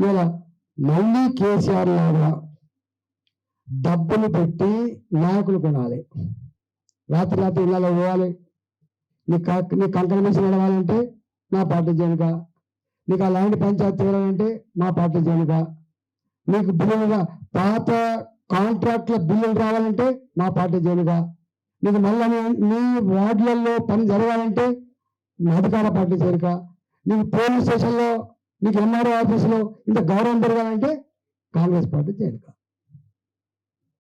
ఇవాళ మళ్ళీ కేసీఆర్ లాగా డబ్బులు పెట్టి నాయకులు కొనాలి. రాత్రి రాత్రి ఇళ్ళలో పోవాలి. నీ కంకణ మిషన్ నడవాలంటే మా పార్టీ జనుక, నీకు ఆ ల్యాండ్ పంచాయతీ తీరాలంటే మా పార్టీ జనుక, నీకు బిల్లులుగా పాత కాంట్రాక్ట్ల బిల్లులు రావాలంటే మా పార్టీ జనుక, నీకు మళ్ళీ నీ వార్డులలో పని జరగాలంటే అధికార పార్టీ చేరిక, నీకు పోలీస్ స్టేషన్లో నీకు ఎంఆర్ఓ ఆఫీసులో ఇంత గౌరవం పెరగాలంటే కాంగ్రెస్ పార్టీ చేరిక.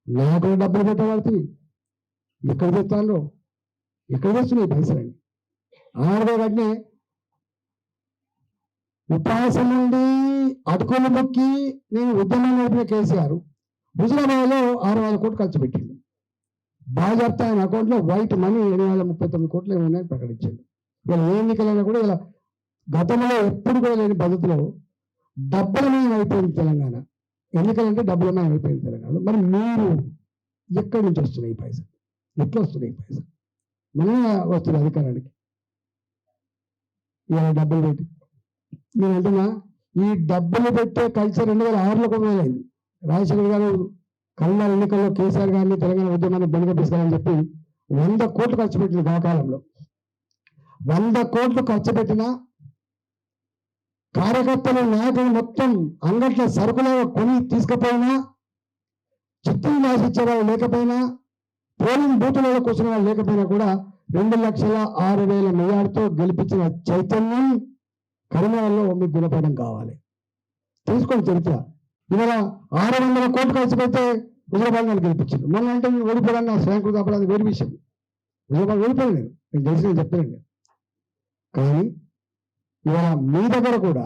నాయకులు డబ్బులు పెట్టబడుతుంది. ఎక్కడ తెస్తాను, ఎక్కడ తెస్తున్నాయి పైసలండి? ఆడగా కట్టినే ఉపవాసం నుండి అటుకులు మొక్కి నేను ఉద్యమం నడిపిన కేసీఆర్ హుజరాబాద్లో 6,000 కోట్లు ఖర్చు పెట్టిండు. బాగా చెప్తా ఆయన అకౌంట్లో వైట్ మనీ 839 కోట్లు ఏమున్నాయని ప్రకటించాడు. ఇలా ఏ ఎన్నికలైనా కూడా ఇలా గతంలో ఎప్పుడు కూడా లేని పద్ధతిలో డబ్బులమయం అయిపోయింది తెలంగాణ. ఎన్నికలంటే డబ్బులమయం అయిపోయింది తెలంగాణ. మరి మీరు ఎక్కడి నుంచి వస్తున్నాయి ఈ పైసలు? ఎట్లా వస్తున్నాయి ఈ పైసలు? మనమే వస్తుంది అధికారానికి. ఇలా డబ్బులు పెట్టి నేను అంటున్నా, ఈ డబ్బులు పెట్టే కల్చర్ 2006లో కూడా మొదలైంది. రాజశేఖర్ గారు కరీంనగర్ ఎన్నికల్లో కేసీఆర్ గారిని తెలంగాణ ఉద్యమాన్ని బెనకపిస్తారని చెప్పి 100 కోట్లు ఖర్చు పెట్టింది. ఆ కాలంలో 100 కోట్లు ఖర్చు పెట్టిన కార్యకర్తలు నాయకులు మొత్తం అంగట్ల సరుకులుగా కొని తీసుకుపోయినా, చిత్తులు రాసిచ్చేవాళ్ళు లేకపోయినా, పోలింగ్ బూతులలో కూర్చున్న వాళ్ళు లేకపోయినా కూడా 2,06,000 మెజార్టీతో గెలిపించిన చైతన్యం కరీంనగర్లో మీకు గుణపడడం కావాలి. తెలుసుకోండి చరిత్ర. ఇవాళ 600 కోట్లు ఖర్చు పెడితే హుజరాబాద్ గెలిపించారు. మొన్న అంటే నేను ఓడిపోయాను, నా స్వయంకృత అపరాధం వేరు విషయం. హుజరాబాద్ ఓడిపోయాను, నేను గెలిచిన చెప్పానండి. కానీ ఇవాళ మీ దగ్గర కూడా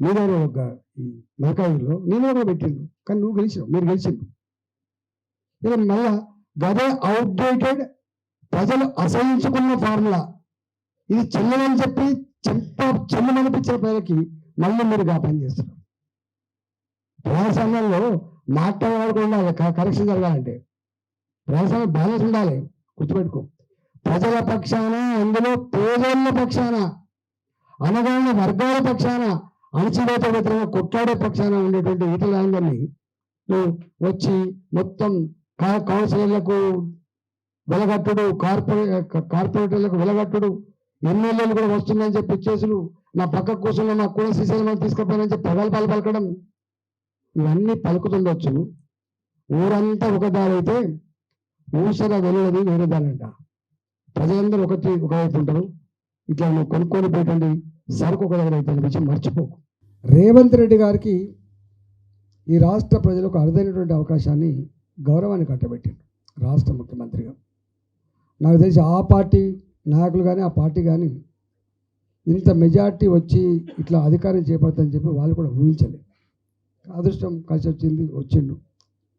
మీ దగ్గర ఒక ఈ మరకాయిలో నేను కూడా పెట్టిండు, కానీ నువ్వు గెలిచినావు, మీరు గెలిచిండు. ఇక మళ్ళా గదే అవుట్డేటెడ్ ప్రజలు అసహించుకున్న ఫార్ములా. ఇది చెల్లెమని చెప్పి చెల్లమనిపించిన ప్రజలకి మళ్ళీ మీరు పని చేస్తున్నారు. ప్రజాస్వామ్యంలో మాట్లాడేవాడు ఉండాలి, కరెక్షన్ జరగాలంటే ప్రజాస్వామ్యం బ్యాలెన్స్ ఉండాలి. గుర్తుపెట్టుకో, ప్రజల పక్షాన, అందులో పేదోళ్ళ పక్షాన, అనగానే వర్గాల పక్షాన, అణచివేత వ్యతిరేకంగా కొట్లాడే పక్షాన ఉండేటువంటి ఈటలందరినీ నువ్వు వచ్చి మొత్తం కౌన్సిలర్లకు వెలగట్టుడు, కార్పొరేటర్లకు వెలగట్టుడు, ఎమ్మెల్యేలు కూడా వస్తుందని చెప్పి చేసులు, నా పక్క కూర్చున్న నాకు కూడా శ్రీశైలం తీసుకుపోయానని చెప్పి ప్రగల్భాలు పలకడం, ఇవన్నీ పలుకుతుండొచ్చు. ఊరంతా ఒక దారి అయితే ఊసర వెళ్ళేది వేరే దానంట. ప్రజలందరూ ఒకవైపు ఉంటారు. ఇట్లా నువ్వు కొనుక్కొని పోయేటువంటి సరుకు ఒక దగ్గర అయితే విషయం మర్చిపోకు. రేవంత్ రెడ్డి గారికి ఈ రాష్ట్ర ప్రజలకు అరుదైనటువంటి అవకాశాన్ని, గౌరవాన్ని కట్టబెట్టిండు రాష్ట్ర ముఖ్యమంత్రిగా. నాకు తెలిసి ఆ పార్టీ నాయకులు కానీ ఆ పార్టీ కానీ ఇంత మెజార్టీ వచ్చి ఇట్లా అధికారం చేపడతారని చెప్పి వాళ్ళు కూడా ఊహించలేదు. అదృష్టం కలిసి వచ్చిండు,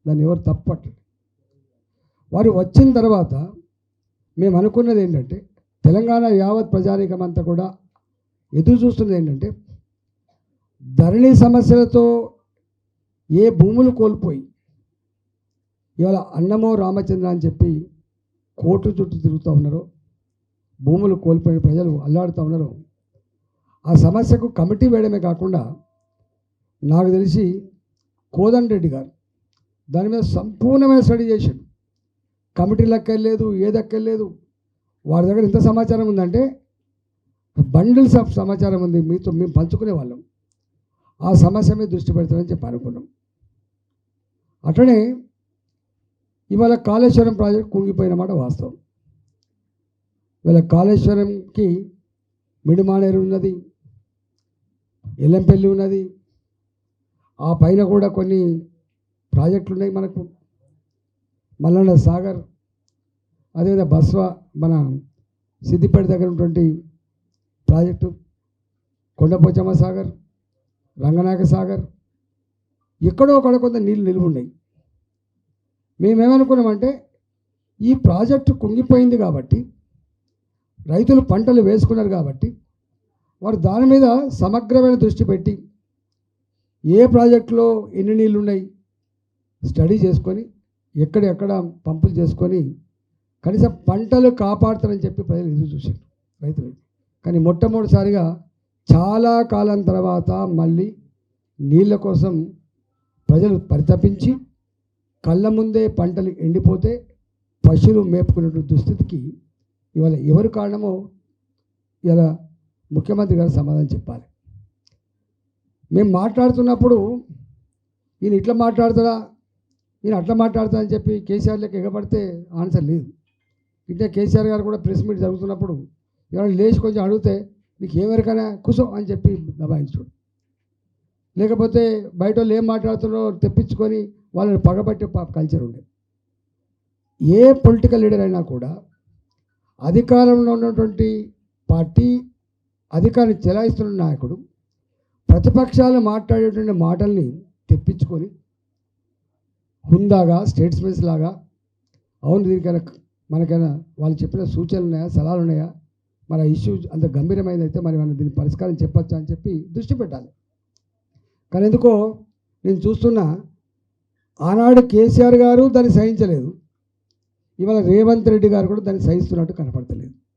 దాన్ని ఎవరు తప్పట్లేదు. వారు వచ్చిన తర్వాత మేము అనుకున్నది ఏంటంటే, తెలంగాణ యావత్ ప్రజానీకం అంతా కూడా ఎదురు చూస్తున్నది ఏంటంటే, ధరణి సమస్యలతో ఏ భూములు కోల్పోయి ఇవాళ అన్నమో రామచంద్ర అని చెప్పి కోర్టు చుట్టూ తిరుగుతూ ఉన్నారో, భూములు కోల్పోయిన ప్రజలు అల్లాడుతూ ఉన్నారో, ఆ సమస్యకు కమిటీ వేయడమే కాకుండా నాకు తెలిసి కోదండరెడ్డి గారు దాని మీద సంపూర్ణమైన స్టడీ చేశాడు. కమిటీ లెక్కలేదు, ఏదెక్కలేదు. వారి దగ్గర ఇంత సమాచారం ఉందంటే బండిల్స్ ఆఫ్ సమాచారం ఉంది, మీతో మేము పంచుకునే వాళ్ళం. ఆ సమస్య మీద దృష్టి పెడతామని చెప్పి అనుకున్నాం. అట్లనే ఇవాళ కాళేశ్వరం ప్రాజెక్ట్ కుంగిపోయిన మాట వాస్తవం. ఇవాళ కాళేశ్వరంకి మిడిమానేరు ఉన్నది, ఎల్లంపల్లి ఉన్నది, ఆ పైన కూడా కొన్ని ప్రాజెక్టులు ఉన్నాయి మనకు. మల్లన్న సాగర్, అదేవిధంగా బస్వా మన సిద్దిపేట దగ్గర ఉన్నటువంటి ప్రాజెక్టు, కొండపోచమ్మ సాగర్, రంగనాయక సాగర్, ఎక్కడో అక్కడ కొంత నీళ్ళు నిలువ ఉన్నాయి. మేమేమనుకున్నామంటే, ఈ ప్రాజెక్టు కుంగిపోయింది కాబట్టి, రైతులు పంటలు వేసుకున్నారు కాబట్టి, వారు దాని మీద సమగ్రమైన దృష్టి పెట్టి ఏ ప్రాజెక్టులో ఎన్ని నీళ్ళు ఉన్నాయి స్టడీ చేసుకొని ఎక్కడెక్కడ పంపులు చేసుకొని కనీసం పంటలు కాపాడుతారని చెప్పి ప్రజలు ఎదురు చూశారు రైతులు. కానీ మొట్టమొదటిసారిగా చాలా కాలం తర్వాత మళ్ళీ నీళ్ళ కోసం ప్రజలు పరితపించి కళ్ళ ముందే పంటలు ఎండిపోతే పశువులు మేపుకునే దుస్థితికి ఇవాళ ఎవరు కారణమో ఇలా ముఖ్యమంత్రి గారు సమాధానం చెప్పాలి. మేము మాట్లాడుతున్నప్పుడు ఈయన ఇట్లా మాట్లాడతాడా, ఈయన అట్లా మాట్లాడతా అని చెప్పి కేసీఆర్ లెక్క ఎగబడితే ఆన్సర్ లేదు. ఇట్లా కేసీఆర్ గారు కూడా ప్రెస్ మీట్ జరుగుతున్నప్పుడు ఎవరైనా లేచి కొంచెం అడిగితే నీకు ఏమెరకైనా కూసో అని చెప్పి దబాయించుడు, లేకపోతే బయట వాళ్ళు ఏం మాట్లాడుతున్నారో తెప్పించుకొని వాళ్ళని పగబట్టే కల్చర్ ఉండే. ఏ పొలిటికల్ లీడర్ అయినా కూడా అధికారంలో ఉన్నటువంటి పార్టీ అధికారాన్ని చెలాయిస్తున్న నాయకుడు ప్రతిపక్షాలు మాట్లాడేటువంటి మాటల్ని తెప్పించుకొని హుందాగా స్టేట్స్మెన్స్ లాగా అవును దీనికైనా మనకైనా వాళ్ళు చెప్పిన సూచనలు ఉన్నాయా, సలహాలు ఉన్నాయా, మన ఇష్యూ అంత గంభీరమైనదైతే మరి మనం దీని పరిష్కారం చెప్పచ్చా అని చెప్పి దృష్టి పెట్టాలి. కానీ ఎందుకో నేను చూస్తున్నా ఆనాడు కేసీఆర్ గారు దాన్ని సహించలేదు, ఇవాళ రేవంత్ రెడ్డి గారు కూడా దాన్ని సహిస్తున్నట్టు కనపడతలేదు.